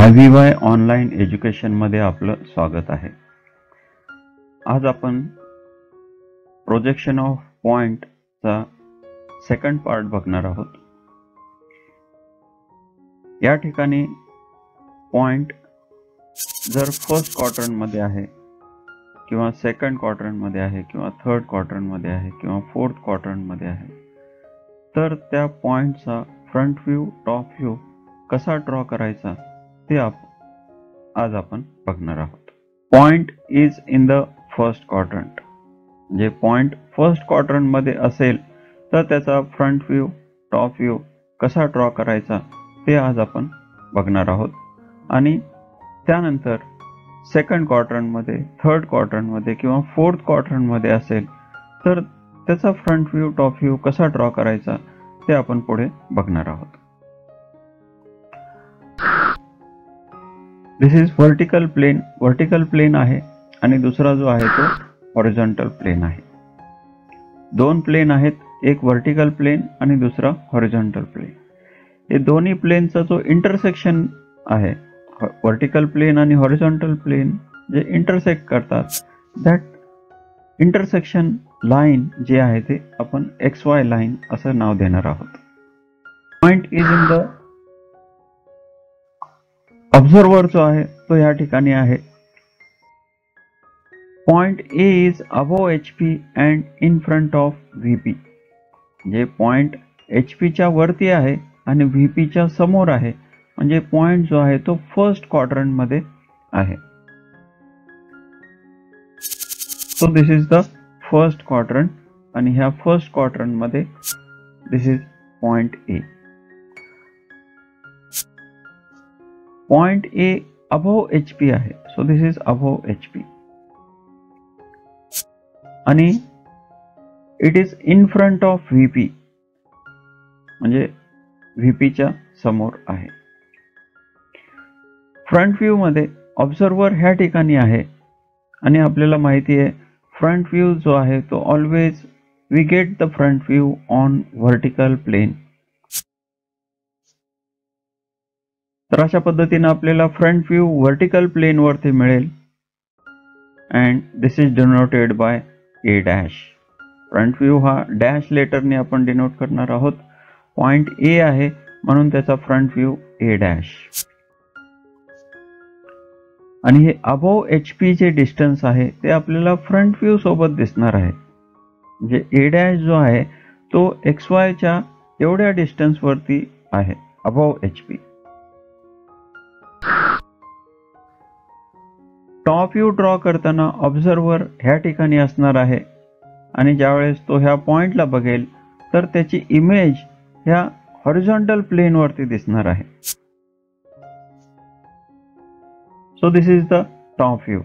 IVY online एज्युकेशनमध्ये आपलं स्वागत आहे. आज आपण प्रोजेक्शन ऑफ पॉइंटचा सेकंड पार्ट बघणार आहोत. या ठिकाणी पॉइंट जर फर्स्ट क्वाड्रंटमध्ये आहे किंवा सेकंड क्वाड्रंटमध्ये आहे किंवा थर्ड क्वाड्रंटमध्ये आहे किंवा फोर्थ क्वाड्रंटमध्ये आहे, तर त्या पॉइंटचा फ्रंट व्ह्यू, टॉप व्ह्यू कसा ड्रॉ करायचा ते आज आपण बघणार आहोत. Point is in the first quadrant, म्हणजे पॉइंट फर्स्ट क्वाड्रंट मध्ये असेल तर त्याचा फ्रंट व्ह्यू, टॉप व्ह्यू कसा ड्रॉ करायचा ते आज आपण बघणार आहोत. आणि त्यानंतर सेकंड क्वाड्रंट मध्ये, थर्ड क्वाड्रंट मध्ये किंवा फोर्थ क्वाड्रंट मध्ये असेल तर त्याचा फ्रंट व्ह्यू, टॉप व्ह्यू कसा ड्रॉ करायचा ते आपण पुढे बघणार आहोत. दिस is vertical plane. Vertical plane आहे आणि दुसरा जो आहे तो हॉरिझॉन्टल प्लेन आहे. दोन प्लेन आहेत, एक व्हर्टिकल प्लेन आणि दुसरा हॉरिझॉन्टल प्लेन. हे दोन्ही प्लेनचा जो इंटरसेक्शन आहे, व्हर्टिकल प्लेन आणि हॉरिझॉन्टल प्लेन जे इंटरसेक्ट करतात, दॅट इंटरसेक्शन लाईन जे आहे ते आपण XY लाईन असं नाव देणार आहोत. Point is in the observer जो आहे तो या ठिकाणी आहे. Point A is above HP and in front of VP. म्हणजे पॉइंट HP च्या वरती आहे आणि VP च्या समोर आहे, म्हणजे पॉइंट जो आहे तो फर्स्ट क्वाड्रंट मध्ये आहे. So this is the first quadrant आणि ह्या फर्स्ट क्वाड्रंट मध्ये this is point A. Point A above HP आहे, so this is above HP. आणि it is in front of VP, म्हणजे VP च्या समोर आहे. फ्रंट व्ह्यू मध्ये ऑब्झर्वर ह्या ठिकाणी आहे आणि आपल्याला माहिती आहे फ्रंट व्ह्यू जो आहे तो always we get the front view on vertical plane. तर अशा पद्धतीने आपल्याला फ्रंट व्ह्यू व्हर्टिकल प्लेन वरती मिळेल and this is denoted by A'. Front view हा डॅश लेटरने आपण डिनोट करणार आहोत. पॉइंट ए आहे म्हणून त्याचा फ्रंट व्ह्यू A'. आणि हे अबोव HP जे डिस्टन्स आहे ते आपल्याला फ्रंट व्ह्यू सोबत दिसणार आहे. म्हणजे A' जो आहे तो XY च्या एवढ्या डिस्टन्स वरती आहे, above HP. Top view draw करताना ऑब्झर्वर ह्या ठिकाणी असणार आहे आणि ज्यावेळेस तो ह्या पॉइंटला बघेल तर त्याची इमेज ह्या हॉरिझॉन्टल प्लेन वरती दिसणार आहे. So this is the top view.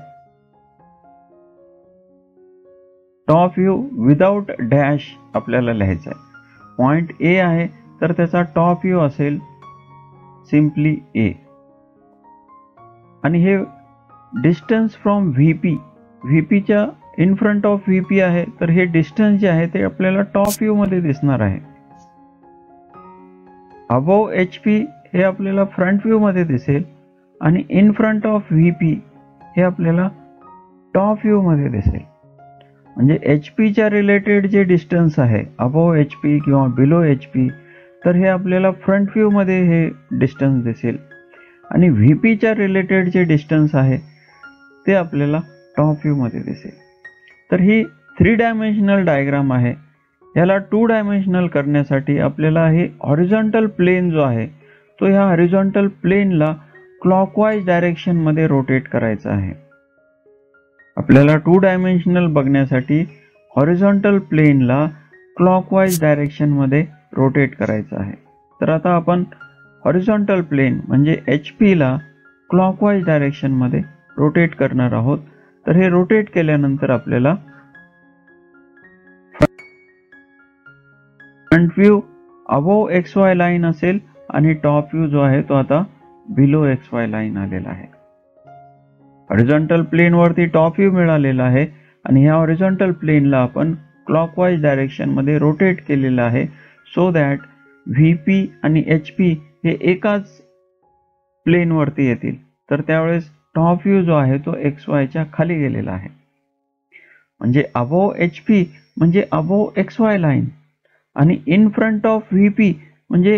Top view without dash आपल्याला लिहायचा आहे. पॉइंट ए आहे तर त्याचा टॉप व्ह्यू असेल सिम्पली A. आणि हे डिस्टन्स फ्रॉम VP च्या इन फ्रंट ऑफ VP आहे, तर हे डिस्टन्स जे आहे ते आपल्याला टॉप व्ह्यू मध्ये दिसणार आहे. अबोव HP हे आपल्याला फ्रंट व्ह्यू मध्ये दिसेल आणि इन फ्रंट ऑफ VP हे आपल्याला टॉप व्ह्यू मध्ये दिसेल. म्हणजे HP च्या रिलेटेड जे डिस्टन्स आहे अबोव HP किंवा बिलो HP, तर हे आपल्याला फ्रंट व्ह्यू मध्ये हे डिस्टन्स दिसेल आणि VP च्या रिलेटेड जे डिस्टन्स आहे ते आपल्याला टॉप व्ह्यू मध्ये दिसेल. तर ही 3 डायमेन्शनल डायग्राम आहे. याला 2 डायमेन्शनल करण्यासाठी आपल्याला हे हॉरिझॉन्टल प्लेन जो आहे तो ह्या हॉरिझॉन्टल प्लेनला क्लॉकवाईज डायरेक्शन मध्ये रोटेट करायचा आहे. आपल्याला 2 डायमेन्शनल बघण्यासाठी हॉरिझॉन्टल प्लेनला क्लॉकवाईज डायरेक्शन मध्ये रोटेट करायचं आहे. तर आता आपण हॉरिझॉन्टल प्लेन म्हणजे HP ला क्लॉकवाईज डायरेक्शन मध्ये रोटेट करणार आहोत. तर हे रोटेट केल्यानंतर आपल्याला front view above XY line असेल आणि टॉप व्ह्यू जो आहे तो आता बिलो XY लाईन आलेला आहे. हॉरिझॉन्टल प्लेन वरती टॉप व्ह्यू मिळालेला आहे आणि ह्या हॉरिझॉन्टल प्लेनला आपण क्लॉकवाईज डायरेक्शन मध्ये रोटेट केलेला आहे, सो दॅट VP आणि HP हे एकाच प्लेन वरती येतील, तर त्यावेळेस टॉप व्ह्यू जो आहे तो XY च्या खाली गेलेला आहे. म्हणजे अबोव HP म्हणजे अबोव XY लाईन आणि इन फ्रंट ऑफ VP म्हणजे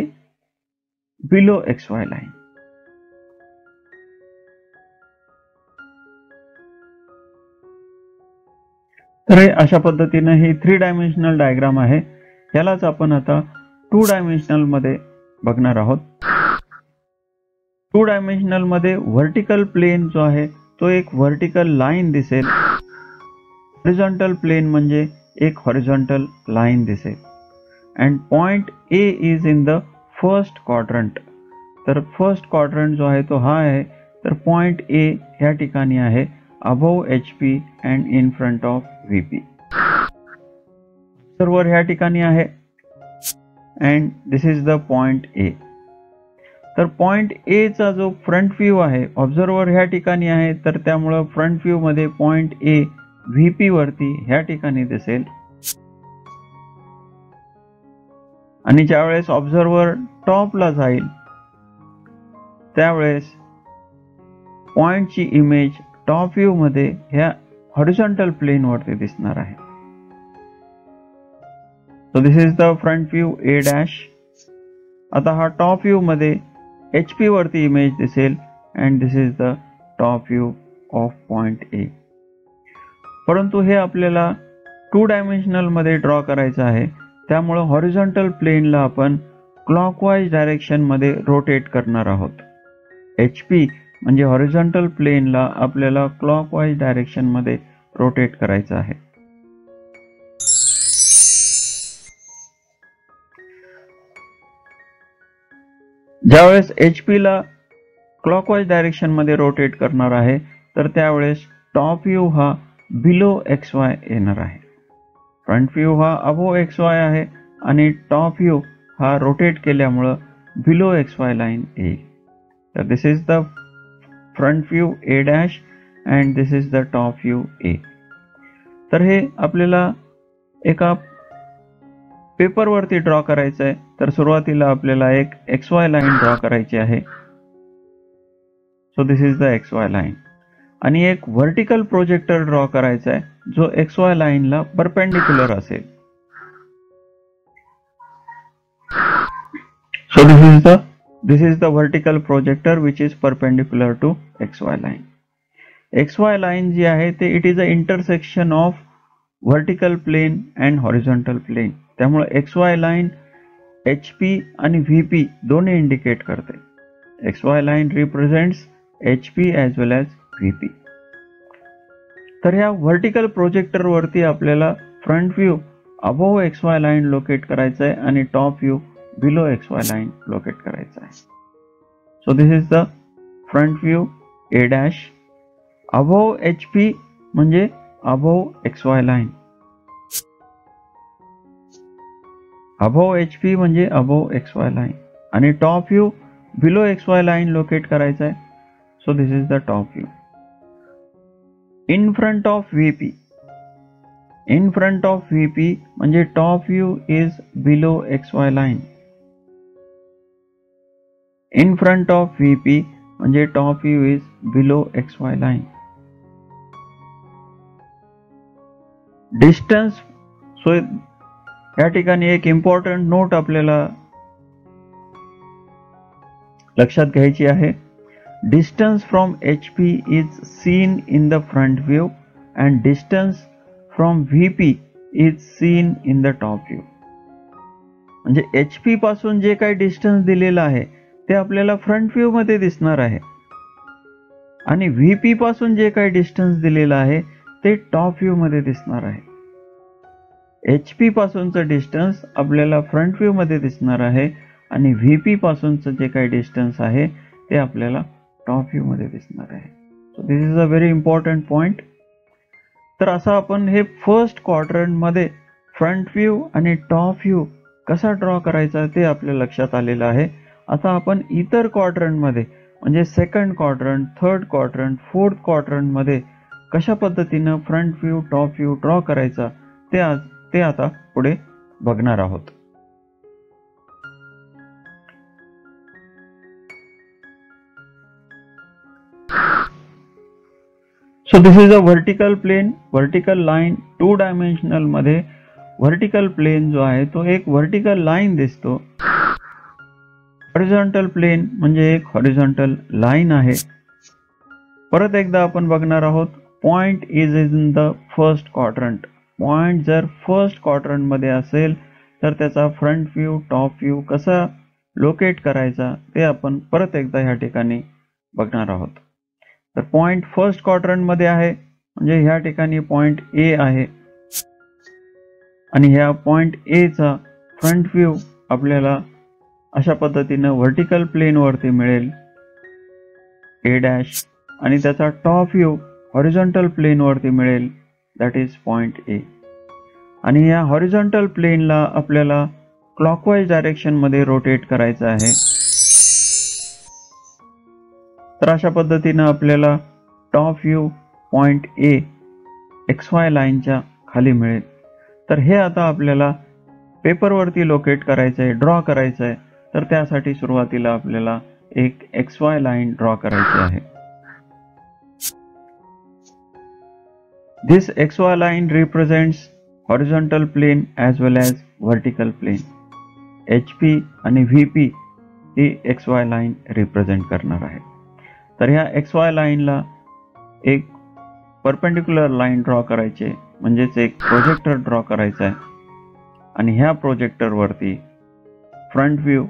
बिलो XY लाईन. तर हे अशा पद्धतीने ही 3 डायमेन्शनल डायग्राम आहे. यालाच आपण आता 2 डायमेन्शनल मध्ये बघणार आहोत. 2 डायमेन्शनल मध्ये व्हर्टिकल प्लेन जो आहे तो एक व्हर्टिकल लाईन दिसेल. हॉरिझॉन्टल प्लेन म्हणजे एक हॉरिझॉन्टल लाईन दिसेल. And point A is in the first quadrant. तर फर्स्ट क्वाड्रंट जो आहे तो हा आहे. तर पॉइंट A या ठिकाणी आहे above HP and in front of VP. Server ह्या ठिकाणी आहे and this is the point A. तर पॉइंट A चा जो फ्रंट व्ह्यू आहे, ऑब्झर्वर ह्या ठिकाणी आहे, तर त्यामुळे फ्रंट व्ह्यू मध्ये पॉइंट A VP वरती ह्या ठिकाणी दिसेल. आणि ज्यावेळेस ऑब्झर्वर टॉपला जाईल त्यावेळेस पॉइंटची इमेज टॉप व्ह्यू मध्ये ह्या हॉरिझॉन्टल प्लेन वरती दिसणार आहे. So this is the front view A'. आता हा टॉप व्ह्यू मध्ये HP वरती इमेज दिसेल and this is the top view of point A. परंतु हे आपल्याला 2 डायमेन्शनल मध्ये ड्रॉ करायचं आहे, त्यामुळे हॉरिझॉन्टल प्लेनला आपण क्लॉकवाईज डायरेक्शन मध्ये रोटेट करणार आहोत. HP म्हणजे हॉरिझॉन्टल प्लेनला आपल्याला क्लॉकवाईज डायरेक्शन मध्ये रोटेट करायचं आहे. ज्यावेळेस HP ला क्लॉकवाईज डायरेक्शन मध्ये रोटेट करणार आहे, तर त्यावेळेस टॉप व्ह्यू हा बिलो XY येणार आहे. फ्रंट व्ह्यू हा अबोव XY आहे आणि टॉप व्ह्यू हा रोटेट केल्यामुळे बिलो XY लाईन येईल. तर this is the front view A' and this is the top view A. तर हे आपल्याला एका पेपरवरती ड्रॉ करायचं आहे. तर सुरुवातीला आपल्याला एक XY लाईन ड्रॉ करायची आहे. So this is the XY line. आणि एक व्हर्टिकल प्रोजेक्टर ड्रॉ करायचा आहे जो XY लाईनला परपेंडिक्युलर असेल. So this is the vertical projector which is perpendicular to XY line. XY line जी आहे ते it is a intersection of vertical plane and horizontal plane. त्यामुळे XY लाईन HP आणि VP दोन्ही इंडिकेट करते. XY line represents HP as well as VP. तर ह्या vertical projector वरती आपल्याला front view above XY line locate करायचा आहे आणि top view below XY line locate करायचा आहे. So this is the front view A'. Above HP म्हणजे above XY line. Above HP म्हणजे अबोव XY लाईन आणि top view below XY line locate करायचा आहे. So this is the top view. In front of VP. In front of VP म्हणजे top view is below XY line. In front of VP म्हणजे top view is below XY line. Distance. So या ठिकाणी एक important note आपल्याला लक्षात घ्यायची आहे. Distance from HP is seen in the front view and distance from VP is seen in the top view. म्हणजे HP पासून जे काही डिस्टन्स दिलेलं आहे ते आपल्याला फ्रंट व्ह्यू मध्ये दिसणार आहे आणि VP पासून जे काही डिस्टन्स दिलेलं आहे ते टॉप व्ह्यू मध्ये दिसणार आहे. HP पासूनचं डिस्टन्स आपल्याला फ्रंट व्ह्यू मध्ये दिसणार आहे आणि VP पासूनचं जे काही डिस्टन्स आहे ते आपल्याला टॉप व्ह्यू मध्ये दिसणार आहे. So this is a very important point. तर असं आपण हे फर्स्ट क्वाड्रंट मध्ये फ्रंट व्ह्यू आणि टॉप व्ह्यू कसा ड्रॉ करायचा ते आपल्या लक्षात आलेलं आहे. आता आपण इतर क्वाड्रंट मध्ये म्हणजे second quadrant, third quadrant, fourth quadrant मध्ये कशा पद्धतीनं front view top view draw करायचा ते आता पुढे बघणार आहोत. So this is a vertical plane. Vertical line 2 dimensional मध्ये व्हर्टिकल प्लेन जो आहे तो एक व्हर्टिकल लाईन दिसतो. हॉरिझॉन्टल प्लेन म्हणजे एक हॉरिझॉन्टल लाईन आहे. परत एकदा आपण बघणार आहोत. Point is in the first quadrant. Point जर फर्स्ट क्वाड्रंट मध्ये असेल तर त्याचा फ्रंट व्ह्यू, टॉप व्ह्यू कसा लोकेट करायचा ते आपण परत एकदा ह्या ठिकाणी बघणार आहोत. तर पॉइंट फर्स्ट क्वाड्रंट मध्ये आहे म्हणजे ह्या ठिकाणी पॉइंट ए आहे आणि ह्या पॉइंट ए चा फ्रंट व्ह्यू आपल्याला अशा पद्धतीने व्हर्टिकल प्लेन वरती मिळेल ए डॅश, आणि त्याचा टॉप व्ह्यू हॉरिझॉन्टल प्लेन वरती मिळेल, दॅट इज पॉइंट ए. आणि या हॉरिझॉन्टल प्लेनला आपल्याला क्लॉकवाईज डायरेक्शन मध्ये रोटेट करायचं आहे. तर अशा पद्धतीने आपल्याला top view point A XY लाईनच्या खाली मिळेल. तर हे आता आपल्याला पेपरवरती लोकेट करायचं आहे, ड्रॉ करायचं आहे. तर त्यासाठी सुरुवातीला आपल्याला एक XY लाईन ड्रॉ करायची आहे. This XY line represents horizontal plane as well as vertical plane. HP आणि VP ही XY लाईन रिप्रेझेंट करणार आहे. तर ह्या XY लाईनला एक परपेंडिक्युलर लाईन ड्रॉ करायची आहे, म्हणजेच एक प्रोजेक्टर ड्रॉ करायचा आहे. आणि ह्या प्रोजेक्टर वरती front view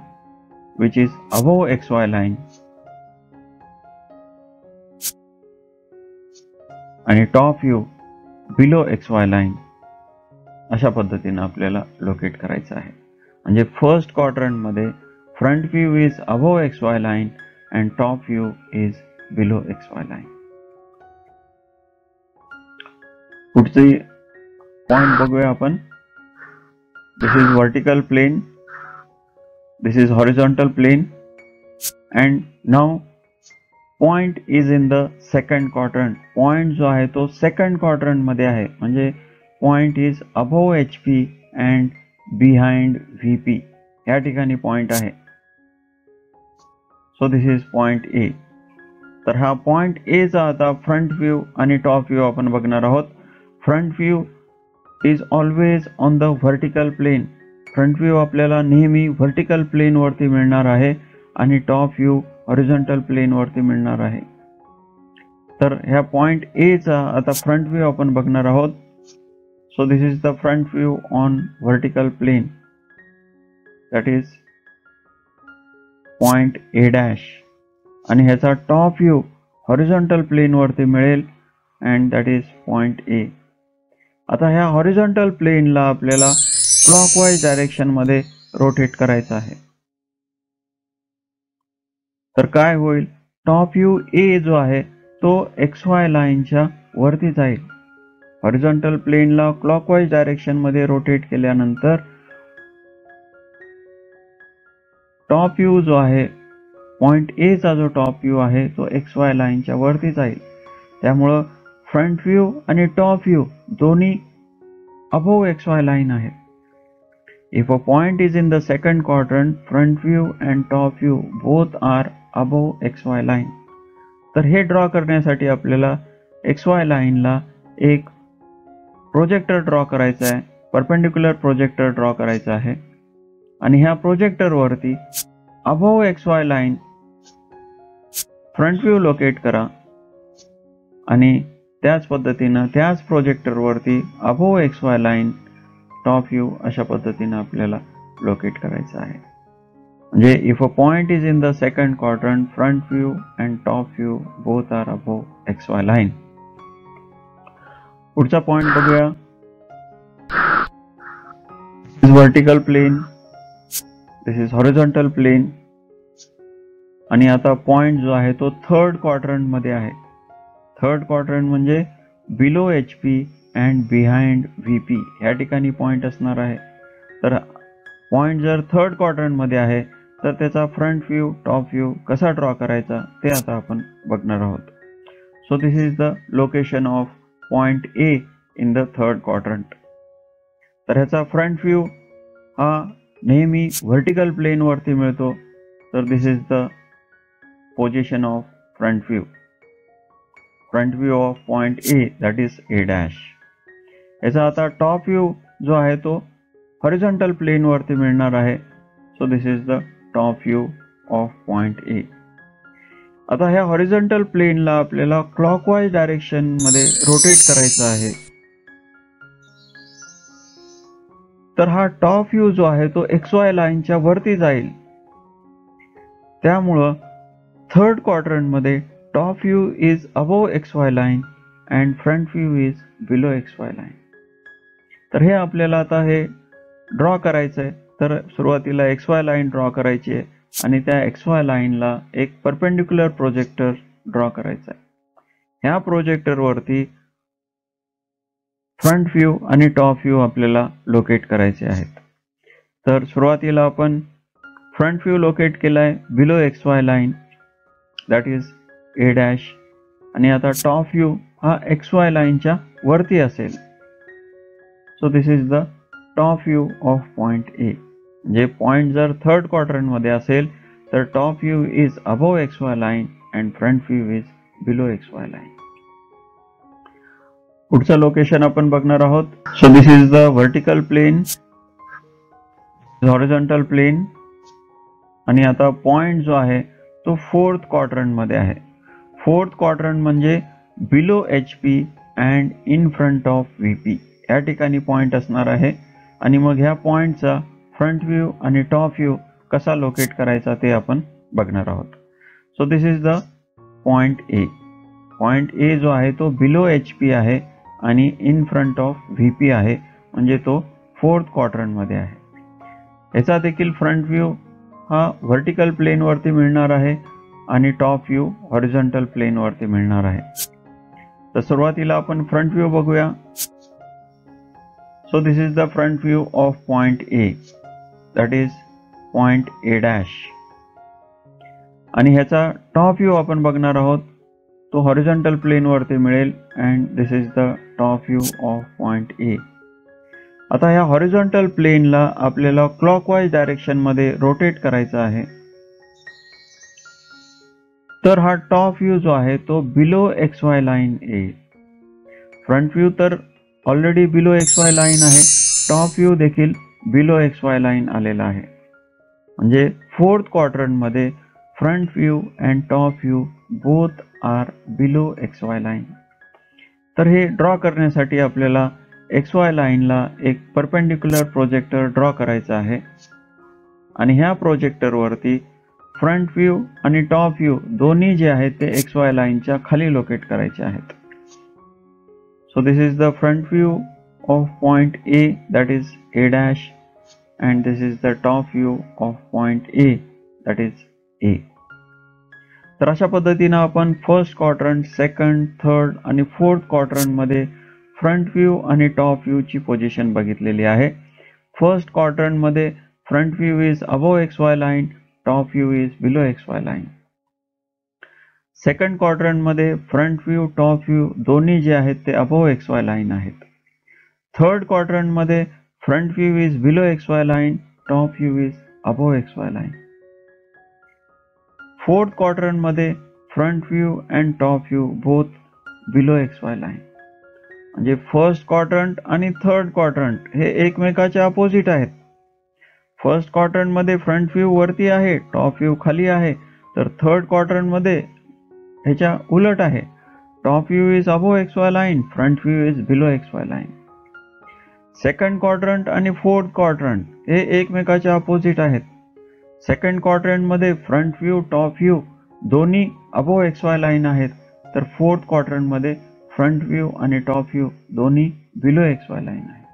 which is above XY line आणि top view below XY line अशा पद्धतीने आपल्याला लोकेट करायचं आहे. म्हणजे फर्स्ट क्वाड्रंट मध्ये front view is above XY line and top view is below XY line. पुढचे पॉइंट बघूया आपण. This is vertical plane, this is horizontal plane, and now point is in the second quadrant. Point जो आहे तो second quadrant मध्ये आहे, म्हणजे point is above HP and behind VP. या ठिकाणी पॉइंट आहे. So this is point A. तर हा पॉइंट ए चा आता फ्रंट व्ह्यू आणि टॉप व्ह्यू आपण बघणार आहोत. Front view is always on the vertical plain. Front view आपल्याला नेहमी व्हर्टिकल प्लेन वरती मिळणार आहे आणि टॉप व्ह्यू हॉरिझॉन्टल प्लेन वरती मिळणार आहे. तर ह्या पॉइंट ए चा आता फ्रंट व्ह्यू आपण बघणार आहोत. So this is the front view on vertical plane, that is point A dash, आणि ह्याचा टॉप व्ह्यू हॉरिझॉन्टल प्लेन वरती मिळेल and that is point A. आता ह्या हॉरिझॉन्टल प्लेनला आपल्याला क्लॉकवाईज डायरेक्शन मध्ये रोटेट करायचं आहे. तर काय होईल, टॉप व्ह्यू ए जो आहे तो XY लाईनच्या वरती जाईल. हॉरिझॉन्टल प्लेनला क्लॉकवाईज डायरेक्शन मध्ये रोटेट केल्यानंतर टॉप व्ह्यू जो आहे, पॉइंट ए चा जो टॉप व्ह्यू आहे तो XY लाईनच्या वरती जाईल. त्यामुळं फ्रंट व्ह्यू आणि टॉप व्ह्यू दोन्ही अबोव XY लाईन आहेत. If a point is in the second quadrant, front view and top view both are above XY line. तर हे ड्रॉ करण्यासाठी आपल्याला XY लाईनला एक प्रोजेक्टर ड्रॉ करायचा आहे, परपेंडिक्युलर प्रोजेक्टर ड्रॉ करायचा आहे. आणि ह्या प्रोजेक्टर वरती above XY line front view locate करा आणि त्याच पद्धतीने त्याच प्रोजेक्टर वरती above XY line top view अशा पद्धतीने आपल्याला लोकेट करायचं आहे. म्हणजे if a point is in the second quadrant, front view and top view both are above XY line. पुढचा पॉइंट बघूया. Vertical plane, this is horizontal plane, आणि आता पॉइंट जो आहे तो थर्ड क्वाड्रंट मध्ये आहे. थर्ड क्वाड्रंट म्हणजे below HP and behind VP या ठिकाणी पॉइंट असणार आहे. तर पॉइंट जर थर्ड क्वाड्रंट मध्ये आहे तर त्याचा फ्रंट व्ह्यू, टॉप व्ह्यू कसा ड्रॉ करायचा ते आता आपण बघणार आहोत. So this is the location of point A in the third quadrant. तर ह्याचा फ्रंट व्ह्यू हा नेहमी व्हर्टिकल प्लेन वरती मिळतो. तर this is the position of front view. Front view of point A that is A dash. याचा आता top view जो आहे तो हॉरिझॉन्टल प्लेन वरती मिळणार आहे. So this is the top view of point A. आता ह्या हॉरिझॉन्टल प्लेनला आपल्याला क्लॉकवाईज डायरेक्शन मध्ये रोटेट करायचं आहे. तर हा टॉप व्ह्यू जो आहे तो XY लाईनच्या वरती जाईल. त्यामुळं थर्ड क्वाड्रंट मध्ये top view is above XY line and front view is below XY line. तर हे आपल्याला आता हे ड्रॉ करायचं आहे. तर सुरुवातीला XY लाईन ड्रॉ करायची आहे आणि त्या XY लाईनला एक परपेंडिक्युलर प्रोजेक्टर ड्रॉ करायचा आहे. ह्या प्रोजेक्टर वरती फ्रंट व्ह्यू आणि टॉप व्ह्यू आपल्याला लोकेट करायचे आहेत. तर सुरुवातीला आपण फ्रंट व्ह्यू लोकेट केलाय below XY line that is A dash आणि आता टॉप व्ह्यू हा XY लाईनच्या वरती असेल. So this is the top view of point ए. जे पॉइंट जर थर्ड क्वाड्रंट मध्ये असेल तर top view is above XY line and front view is below XY line. पुढचं लोकेशन आपण बघणार आहोत. So this is the vertical plane, horizontal plane आणि आता पॉइंट जो आहे तो फोर्थ क्वाड्रंट मध्ये आहे. फोर्थ क्वाड्रंट म्हणजे below HP and in front of VP या ठिकाणी पॉइंट असणार आहे. आणि मग ह्या पॉइंटचा फ्रंट व्ह्यू आणि टॉप व्ह्यू कसा लोकेट करायचा ते आपण बघणार आहोत. So this is the point A. Point ए जो आहे तो बिलो HP आहे आणि इन फ्रंट ऑफ VP आहे, म्हणजे तो फोर्थ क्वाड्रंट मध्ये आहे. याचा देखील फ्रंट व्ह्यू हा व्हर्टिकल प्लेन वरती मिळणार आहे आणि टॉप व्ह्यू हॉरिझॉन्टल प्लेन वरती मिळणार आहे. तर सुरुवातीला आपण फ्रंट व्ह्यू बघूया. So this is the front view of point A that is point A dash आणि ह्याचा टॉप व्ह्यू आपण बघणार आहोत. तो हॉरिझॉन्टल प्लेन वरती मिळेल and this is the top view of point A. आता ह्या हॉरिझॉन्टल प्लेनला आपल्याला क्लॉकवाईज डायरेक्शन मध्ये रोटेट करायचं आहे. तर हा टॉप व्ह्यू जो आहे तो बिलो XY लाईन येईल. फ्रंट व्ह्यू तर ऑलरेडी बिलो XY लाईन आहे, टॉप व्ह्यू देखील बिलो XY लाईन आलेला आहे. म्हणजे फोर्थ क्वाड्रंट मध्ये front view and top view both are below XY line. तर हे ड्रॉ करण्यासाठी आपल्याला XY लाईनला एक परपेंडिक्युलर प्रोजेक्टर ड्रॉ करायचा आहे आणि ह्या प्रोजेक्टर वरती फ्रंट व्ह्यू आणि टॉप व्ह्यू दोन्ही जे आहेत ते XY लाईनच्या खाली लोकेट करायचे आहेत. So this is the front view of point A that is A dash and this is the top view of point A that is ए. तर अशा पद्धतीने आपण फर्स्ट क्वाड्रंट, सेकंड, थर्ड आणि फोर्थ क्वाड्रंट मध्ये front view आणि top view ची position बघितलेली आहे. फर्स्ट क्वाड्रंट मध्ये front view is above XY line, top view is below XY line. Second quadrant मध्ये फ्रंट व्ह्यू, टॉप व्ह्यू दोन्ही जे आहेत ते अबोव XY लाईन आहेत. थर्ड क्वाड्रंट मध्ये front view is below XY line, top view is above XY line. Fourth quadrant मध्ये front view and top view both below XY line. म्हणजे first quadrant आणि third quadrant हे एकमेकाच्या opposite आहेत. First quadrant मध्ये front view वरती आहे, top view खाली आहे. तर थर्ड क्वाड्रंट मध्ये ह्याच्या उलट आहे. Top view is above XY line, front view is below XY line. Second quadrant आणि फोर्थ क्वाड्रंट हे एकमेकाच्या अपोजिट आहेत. सेकंड क्वाड्रंट मध्ये फ्रंट व्ह्यू, टॉप व्ह्यू दोन्ही अबोव XY लाईन आहेत. तर फोर्थ क्वाड्रंट मध्ये फ्रंट व्ह्यू आणि टॉप व्ह्यू दोन्ही बिलो XY लाईन आहेत.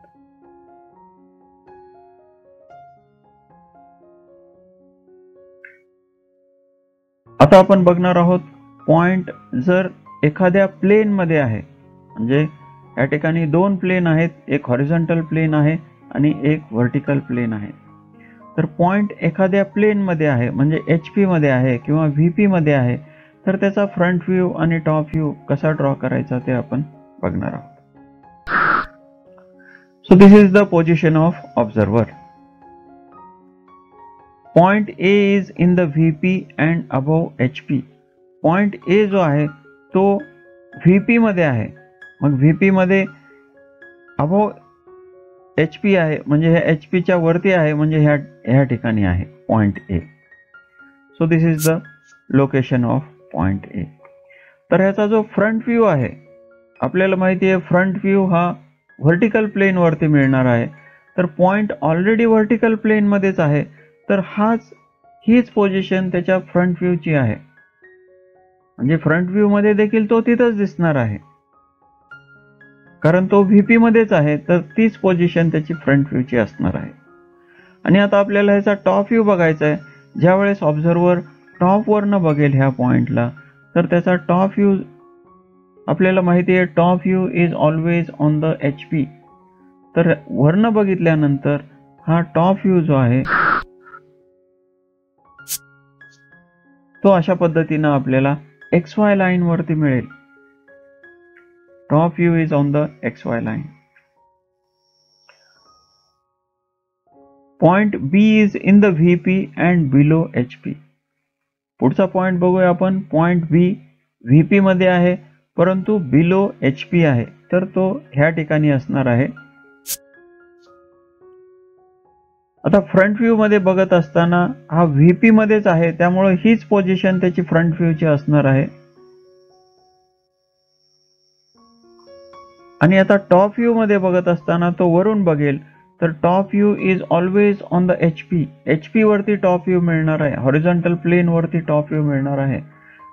आता आपण बघणार आहोत पॉइंट जर एखाद्या प्लेन मध्ये आहे, म्हणजे या ठिकाणी दोन प्लेन आहेत, एक हॉरिझॉन्टल प्लेन आहे आणि एक व्हर्टिकल प्लेन आहे. तर पॉइंट एखाद्या प्लेन मध्ये आहे, म्हणजे HP मध्ये आहे किंवा VP मध्ये आहे, तर त्याचा फ्रंट व्ह्यू आणि टॉप व्ह्यू कसा ड्रॉ करायचा ते आपण बघणार आहोत. So this is the position of observer. Point A is in the VP and above HP. Point A जो आहे तो व्हीपी मध्ये आहे, मग व्हीपी मध्ये अबो HP आहे, म्हणजे हे HP च्या वरती आहे, म्हणजे ह्या ठिकाणी आहे point A. So this is the location of point A. तर ह्याचा जो फ्रंट व्ह्यू आहे, आपल्याला माहिती आहे फ्रंट व्ह्यू हा व्हर्टिकल प्लेन वरती मिळणार आहे. तर पॉइंट ऑलरेडी व्हर्टिकल प्लेन मध्येच आहे, तर हीच पोझिशन त्याच्या फ्रंट व्ह्यूची आहे, म्हणजे फ्रंट व्ह्यू मध्ये देखील तो तिथंच दिसणार आहे, कारण तो व्हीपी मध्येच आहे. तर तीच पोझिशन त्याची फ्रंट व्ह्यूची असणार आहे. आणि आता आपल्याला ह्याचा टॉप व्ह्यू बघायचा आहे. ज्यावेळेस ऑब्झर्वर टॉप वरनं बघेल ह्या पॉइंटला, तर त्याचा टॉप व्ह्यू आपल्याला माहिती आहे top view is always on the HP. तर वरनं बघितल्यानंतर हा टॉप व्ह्यू जो आहे तो अशा पद्धतीनं आपल्याला XY लाईन वरती मिळेल. Top view is on the XY line. Point B is in the VP and below HP. पुढचा पॉइंट बघूया आपण. पॉइंट B VP मध्ये आहे, परंतु बिलो HP आहे, तर तो ह्या ठिकाणी असणार आहे. आता फ्रंट व्ह्यू मध्ये बघत असताना हा VP मध्येच आहे, त्यामुळे हीच पोझिशन त्याची फ्रंट व्ह्यूची असणार आहे. आणि आता टॉप व्ह्यू मध्ये बघत असताना तो वरून बघेल, तर top view is always on the HP. HP वरती टॉप व्ह्यू मिळणार आहे, हॉरिझॉन्टल प्लेन वरती टॉप व्ह्यू मिळणार आहे.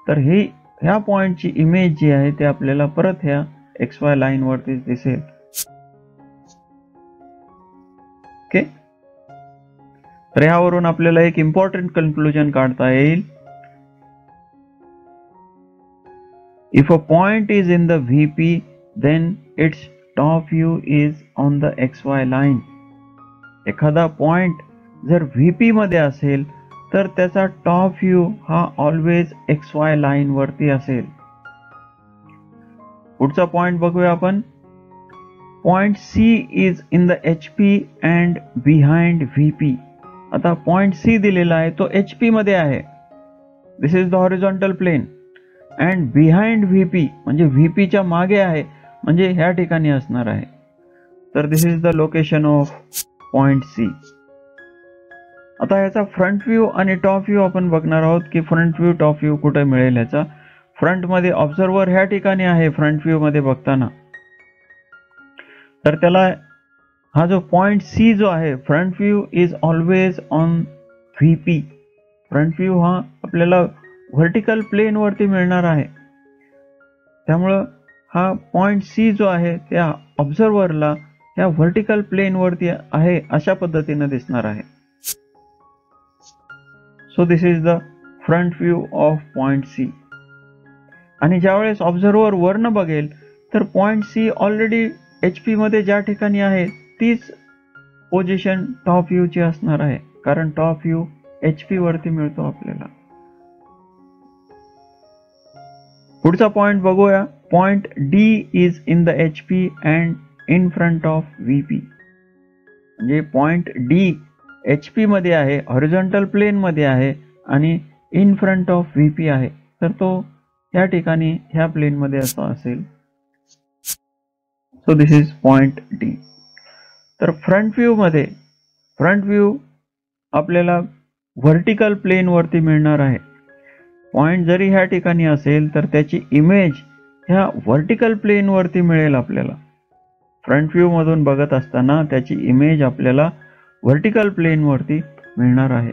तर ह्या पॉइंटची इमेज जी आहे ते आपल्याला परत ह्या XY लाईन वरती दिसेल. ओके, तर ह्यावरून आपल्याला एक इम्पॉर्टंट कन्क्लुजन काढता येईल. If a point is in the VP, then its top view is on the XY line. एखादा पॉइंट जर VP मध्ये असेल तर त्याचा टॉप व्ह्यू हा ऑलवेज XY लाईन वरती असेल. पुढचा पॉइंट बघूया आपण. Point C is in the HP and behind VP. आता पॉइंट C दिलेला आहे, तो HP मध्ये आहे. This is the horizontal plane. And behind VP म्हणजे VP च्या मागे आहे, म्हणजे ह्या ठिकाणी असणार आहे. तर this is the location of point C. आता याचा फ्रंट व्ह्यू आणि टॉप व्ह्यू आपण बघणार आहोत की फ्रंट व्ह्यू टॉप व्ह्यू कुठे मिळेल. याचा फ्रंट मध्ये ऑब्झर्वर ह्या ठिकाणी आहे फ्रंट व्ह्यू मध्ये बघताना, तर त्याला हा जो पॉइंट C जो आहे, front view is always on VP. Front view हा आपल्याला व्हर्टिकल प्लेन वरती मिळणार आहे, त्यामुळं हा पॉइंट C जो आहे त्या ऑब्झर्वरला या व्हर्टिकल प्लेन वरती आहे अशा पद्धतीने दिसणार आहे. So this is the front view of point C. आणि ज्यावेळेस ऑब्झर्वर वरनं बघेल तर पॉइंट C ऑलरेडी HP मध्ये ज्या ठिकाणी आहे तीच पोझिशन टॉप व्ह्यूची असणार आहे, कारण टॉप व्ह्यू HP वरती मिळतो आपल्याला. पुढचा पॉइंट बघूया. Point D is in the HP and in front of VP. म्हणजे पॉइंट D HP मध्ये आहे, हॉरिझॉन्टल प्लेन मध्ये आहे आणि इन फ्रंट ऑफ VP आहे, तर तो या ठिकाणी ह्या प्लेन मध्ये असा असेल. So this is point D. तर फ्रंट व्ह्यू आपल्याला व्हर्टिकल प्लेन वरती मिळणार आहे. पॉइंट जरी ह्या ठिकाणी असेल तर त्याची इमेज ह्या व्हर्टिकल प्लेन वरती मिळेल आपल्याला. फ्रंट व्ह्यू मधून बघत असताना त्याची इमेज आपल्याला व्हर्टिकल प्लेन वरती मिळणार आहे.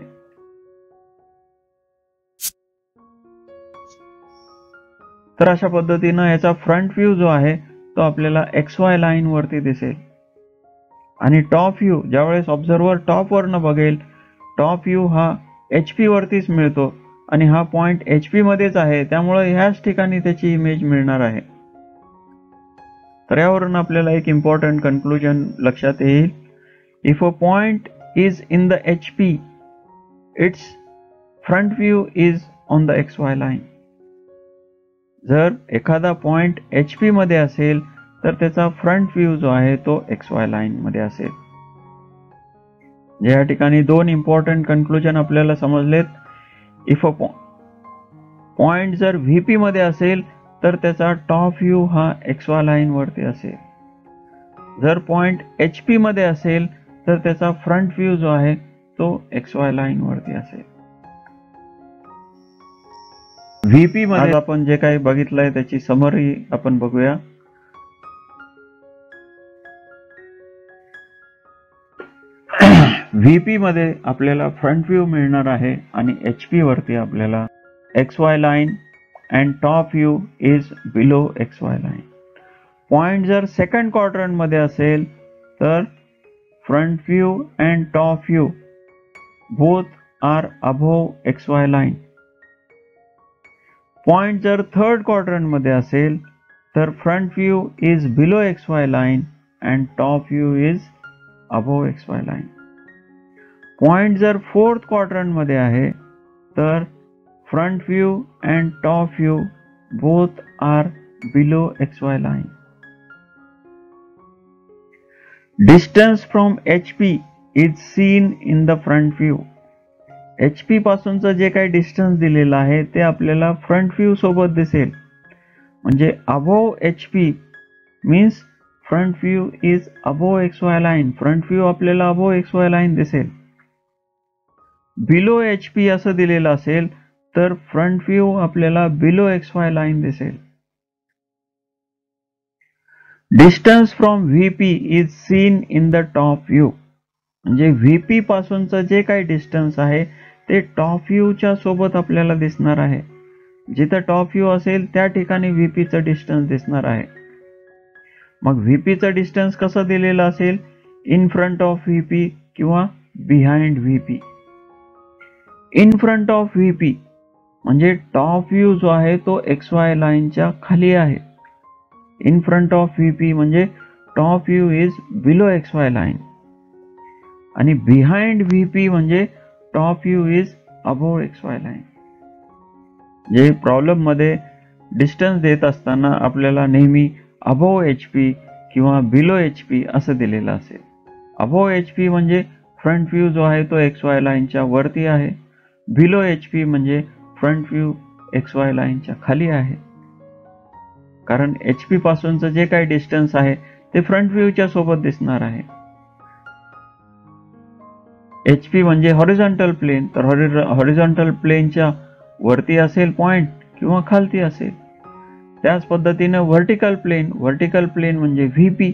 तर अशा पद्धतीनं याचा फ्रंट व्ह्यू जो आहे तो आपल्याला XY लाईन वरती दिसेल. आणि टॉप व्ह्यू ज्यावेळेस ऑब्झर्वर टॉप वरनं बघेल, टॉप व्ह्यू हा HP वरतीच मिळतो आणि हा पॉइंट HP मध्येच आहे, त्यामुळे ह्याच ठिकाणी त्याची इमेज मिळणार आहे. तर यावरून आपल्याला एक इम्पॉर्टंट कन्क्लुजन लक्षात येईल. If a point is in the HP, it's front view is on the XY line. जर एखादा पॉइंट HP मध्ये असेल तर त्याचा फ्रंट व्ह्यू जो आहे तो XY लाईन मध्ये असेल. या ठिकाणी दोन इम्पॉर्टंट कन्क्लुजन आपल्याला समजलेत. इफ अ पॉइंट जर VP मध्ये असेल तर त्याचा टॉप व्ह्यू हा XY लाईन वरती असेल. जर पॉइंट HP मध्ये असेल तर त्याचा फ्रंट व्ह्यू जो आहे तो XY लाईन वरती असेल. VP मध्ये आज आपण जे काही बघितलंय त्याची समरी आपण बघूया. VP मध्ये आपल्याला फ्रंट व्ह्यू मिळणार आहे आणि HP वरती आपल्याला XY line and top view is below XY line. Point जर सेकंड क्वाड्रंट मध्ये असेल तर front view and top view both are above XY line. Point जर थर्ड क्वाड्रंट मध्ये असेल तर front view is below XY line and top view is above XY line. Point जर fourth quadrant मध्ये आहे तर front view and top view both are below XY line. Distance from HP is seen in the front view. HP पासूनचं जे काही distance दिलेलं आहे ते आपल्याला फ्रंट व्ह्यू सोबत दिसेल. म्हणजे above HP means front view is above XY line. Front view आपल्याला above XY line दिसेल. below HP असं दिलेलं असेल तर फ्रंट व्ह्यू आपल्याला बिलो XY लाईन दिसेल. Distance from VP is seen in the top view. म्हणजे VP पासूनचं जे काही डिस्टन्स आहे ते टॉप व्ह्यूच्या सोबत आपल्याला दिसणार आहे. जिथं टॉप व्ह्यू असेल त्या ठिकाणी VP चं डिस्टन्स दिसणार आहे. मग VP चं डिस्टन्स कसं दिलेलं असेल? इन फ्रंट ऑफ VP किंवा behind VP. In front of VP म्हणजे टॉप व्ह्यू जो आहे तो XY लाईनच्या खाली आहे. इन फ्रंट ऑफ VP म्हणजे top view is below XY line. आणि बिहाइंड VP म्हणजे top view is above XY line. जे प्रॉब्लेम मध्ये डिस्टन्स देत असताना आपल्याला नेहमी अबोव HP किंवा बिलो HP असं दिलेलं असेल. अबोव HP म्हणजे फ्रंट व्ह्यू जो आहे तो XY लाईनच्या वरती आहे. बिलो HP म्हणजे फ्रंट व्ह्यू XY लाईनच्या खाली आहे. कारण HP पासूनचं जे काही डिस्टन्स आहे ते फ्रंट व्ह्यूच्या सोबत दिसणार आहे. HP म्हणजे हॉरिझॉन्टल प्लेन, तर हॉरिझॉन्टल प्लेनच्या वरती असेल पॉइंट किंवा खालती असेल. त्याच पद्धतीनं व्हर्टिकल प्लेन म्हणजे VP,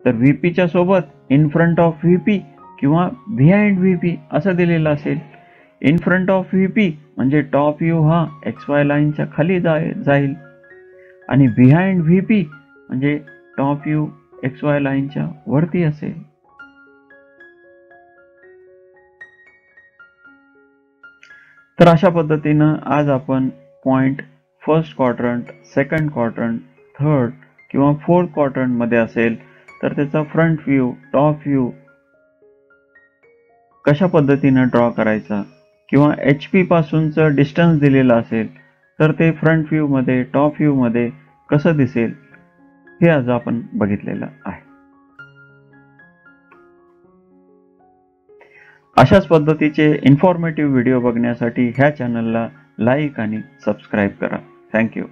तर VP च्या सोबत इन फ्रंट ऑफ VP किंवा बिहाइंड VP असं दिलेलं असेल. इन फ्रंट ऑफ VP म्हणजे टॉप व्ह्यू हा XY लाईनच्या खाली जाईल आणि बिहाइंड VP म्हणजे टॉप व्ह्यू XY लाईनच्या वरती असेल. तर अशा पद्धतीनं आज आपण point first quadrant, second quadrant, third किंवा फोर्थ क्वाड्रंट मध्ये असेल तर त्याचा फ्रंट व्ह्यू, टॉप व्ह्यू कशा पद्धतीनं ड्रॉ करायचा किंवा HP पासूनचं डिस्टन्स दिलेलं असेल तर ते फ्रंट व्ह्यू मध्ये, टॉप व्ह्यू मध्ये कसं दिसेल हे आज आपण बघितलेलं आहे. अशाच पद्धतीचे इन्फॉर्मेटिव्ह व्हिडिओ बघण्यासाठी ह्या चॅनलला लाईक आणि सबस्क्राईब करा. थँक्यू.